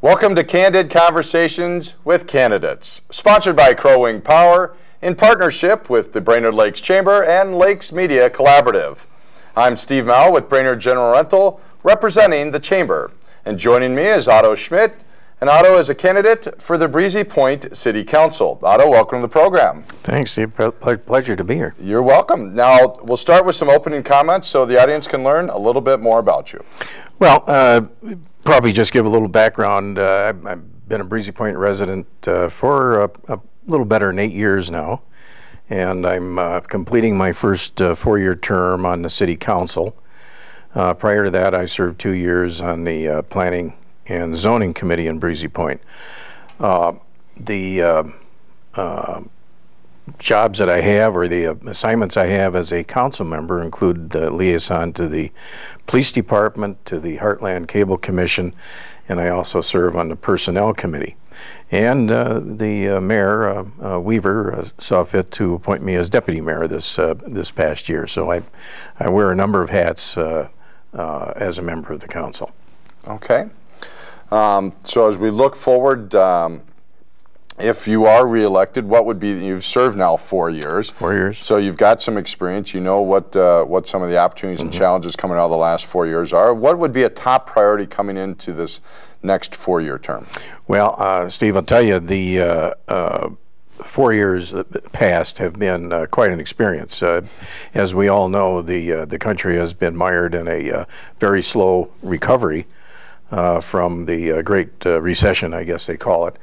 Welcome to Candid Conversations with Candidates, sponsored by Crow Wing Power in partnership with the Brainerd Lakes Chamber and Lakes Media Collaborative. I'm Steve Mao with Brainerd General Rental, representing the Chamber. And joining me is Otto Schmidt, and Otto is a candidate for the Breezy Point City Council. Otto, welcome to the program. Thanks, Steve. Pleasure to be here. You're welcome. Now, we'll start with some opening comments so the audience can learn a little bit more about you. Well, probably just give a little background. I've been a Breezy Point resident for a little better than 8 years now, and I'm completing my first four-year term on the City Council. Prior to that, I served 2 years on the Planning and Zoning Committee in Breezy Point. The jobs that I have, or the assignments I have as a council member, include the liaison to the police department, to the Heartland Cable Commission, and I also serve on the Personnel Committee. And the mayor, Weaver, saw fit to appoint me as deputy mayor this past year. So I wear a number of hats as a member of the council. Okay. So as we look forward, if you are reelected, what would be, you've served now 4 years. 4 years. So you've got some experience. You know what some of the opportunities and challenges coming out of the last 4 years are. What would be a top priority coming into this next four-year term? Well, Steve, I'll tell you, the 4 years past have been quite an experience. As we all know, the country has been mired in a very slow recovery from the Great Recession, I guess they call it.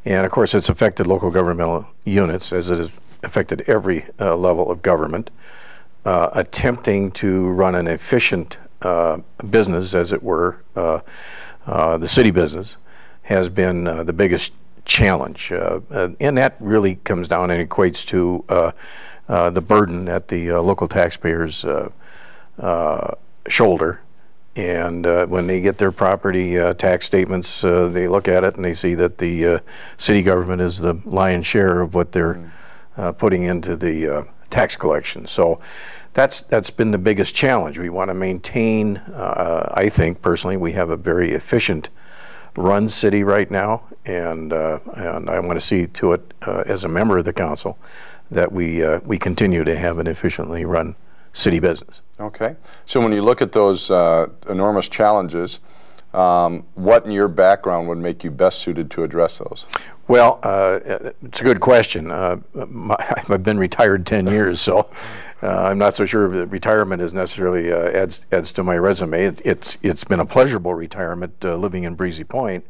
And of course, it's affected local governmental units, as it has affected every level of government. Attempting to run an efficient business, as it were, the city business, has been the biggest challenge. And that really comes down and equates to the burden at the local taxpayers' shoulder. And when they get their property tax statements, they look at it and they see that the city government is the lion's share of what they're putting into the tax collection. So that's been the biggest challenge. We want to maintain, I think personally, we have a very efficient run city right now, and I want to see to it as a member of the council that we continue to have an efficiently run city business. Okay. So when you look at those enormous challenges, what in your background would make you best suited to address those? Well, it's a good question. I've been retired 10 years, so I'm not so sure that retirement is necessarily adds to my resume. It's been a pleasurable retirement living in Breezy Point.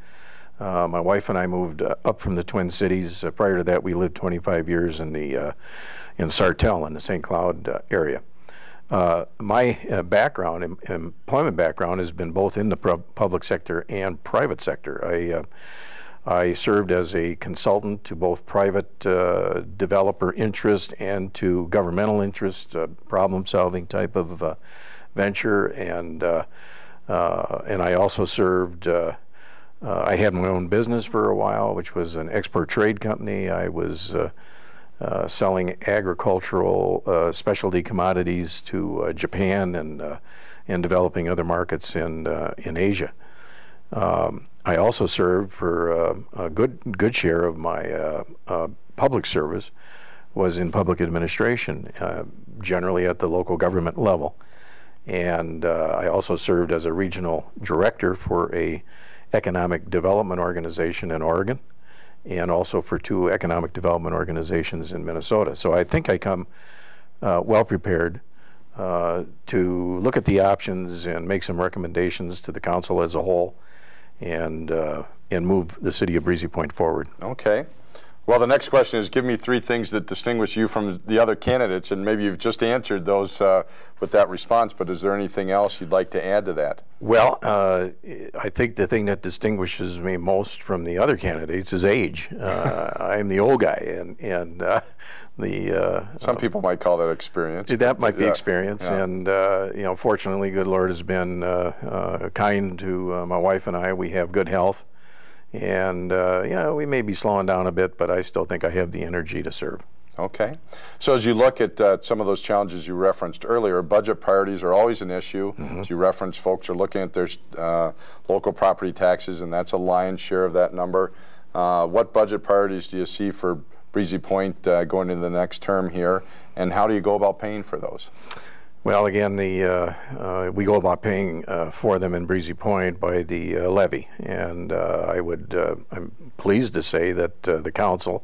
My wife and I moved up from the Twin Cities. Prior to that, we lived 25 years in Sartell in the St. Cloud area. My employment background has been both in the public sector and private sector. I served as a consultant to both private developer interest and to governmental interest, problem-solving type of venture, and I also served. I had my own business for a while, which was an export trade company. I was selling agricultural specialty commodities to Japan and developing other markets in Asia. I also served for a good share of my public service was in public administration, generally at the local government level. And I also served as a regional director for a economic development organization in Oregon, and also for 2 economic development organizations in Minnesota. So I think I come well prepared to look at the options and make some recommendations to the council as a whole, and move the city of Breezy Point forward. Okay. Well, the next question is, give me 3 things that distinguish you from the other candidates, and maybe you've just answered those with that response, but is there anything else you'd like to add to that? Well, I think the thing that distinguishes me most from the other candidates is age. I'm the old guy, and some people might call that experience. That might be experience, yeah. And you know, fortunately, good Lord has been kind to my wife and I. We have good health. And, you know, we may be slowing down a bit, but I still think I have the energy to serve. Okay. So as you look at some of those challenges you referenced earlier, budget priorities are always an issue. As you referenced, folks are looking at their local property taxes, and that's a lion's share of that number. What budget priorities do you see for Breezy Point going into the next term here, and how do you go about paying for those? Well, again, we go about paying for them in Breezy Point by the levy, and I'm pleased to say that the council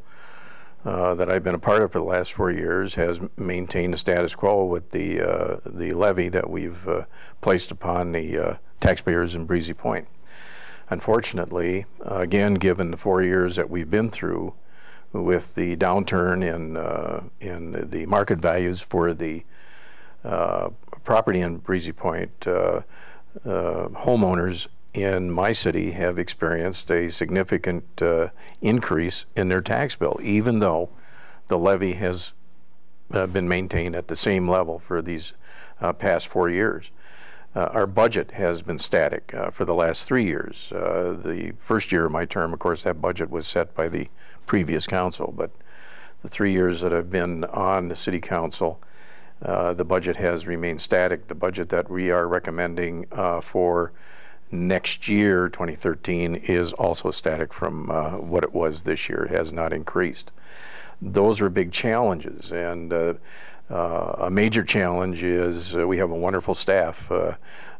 that I've been a part of for the last 4 years has maintained the status quo with the levy that we've placed upon the taxpayers in Breezy Point. Unfortunately, again, given the 4 years that we've been through with the downturn in the market values for the property in Breezy Point, homeowners in my city have experienced a significant increase in their tax bill, even though the levy has been maintained at the same level for these past 4 years. Our budget has been static for the last 3 years. The first year of my term, of course, that budget was set by the previous council, but the 3 years that I've been on the city council, the budget has remained static. The budget that we are recommending for next year, 2013, is also static from what it was this year. It has not increased. Those are big challenges, and a major challenge is we have a wonderful staff.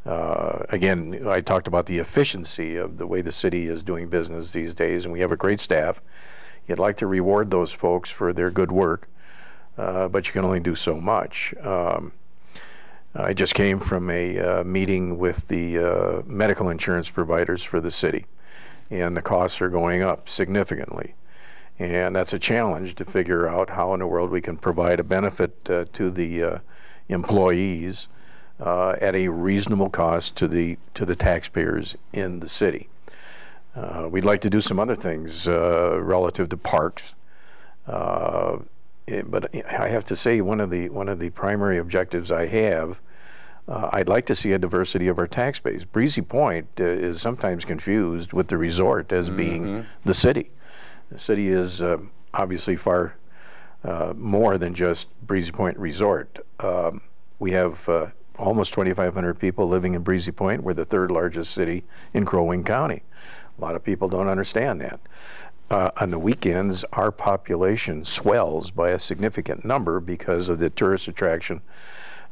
Again, I talked about the efficiency of the way the city is doing business these days, and we have a great staff. You'd like to reward those folks for their good work, but you can only do so much. I just came from a meeting with the medical insurance providers for the city, and the costs are going up significantly. And that's a challenge to figure out how in the world we can provide a benefit to the employees at a reasonable cost to the taxpayers in the city. We'd like to do some other things relative to parks. But I have to say, one of the primary objectives I have, I'd like to see a diversity of our tax base. Breezy Point is sometimes confused with the resort as being the city. The city is obviously far more than just Breezy Point Resort. We have almost 2,500 people living in Breezy Point. We're the third largest city in Crow Wing County. A lot of people don't understand that. On the weekends, our population swells by a significant number because of the tourist attraction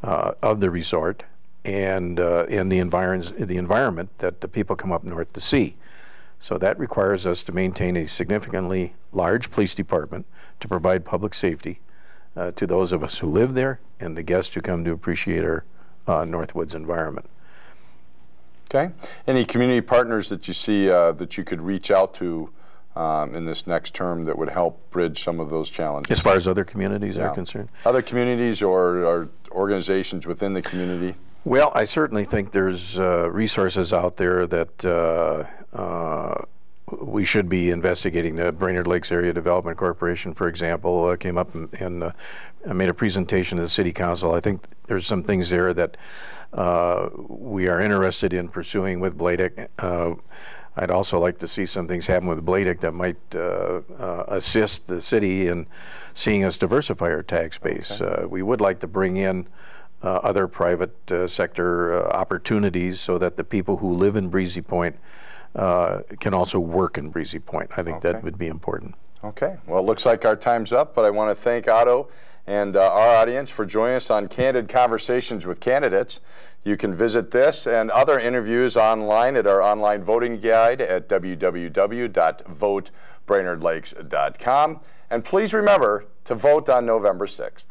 of the resort and the environment that the people come up north to see. So that requires us to maintain a significantly large police department to provide public safety to those of us who live there and the guests who come to appreciate our Northwoods environment. Okay. Any community partners that you see that you could reach out to in this next term that would help bridge some of those challenges? As far as other communities are concerned? Other communities or organizations within the community? Well, I certainly think there's resources out there that we should be investigating. The Brainerd Lakes Area Development Corporation, for example, came up and made a presentation to the City Council. I think there's some things there that we are interested in pursuing with Bladek. I'd also like to see some things happen with Bladek that might assist the city in seeing us diversify our tax base. Okay. We would like to bring in other private sector opportunities so that the people who live in Breezy Point can also work in Breezy Point. I think that would be important. Okay. Well, it looks like our time's up, but I want to thank Otto and our audience for joining us on Candid Conversations with Candidates. You can visit this and other interviews online at our online voting guide at www.votebrainerdlakes.com. And please remember to vote on November 6th.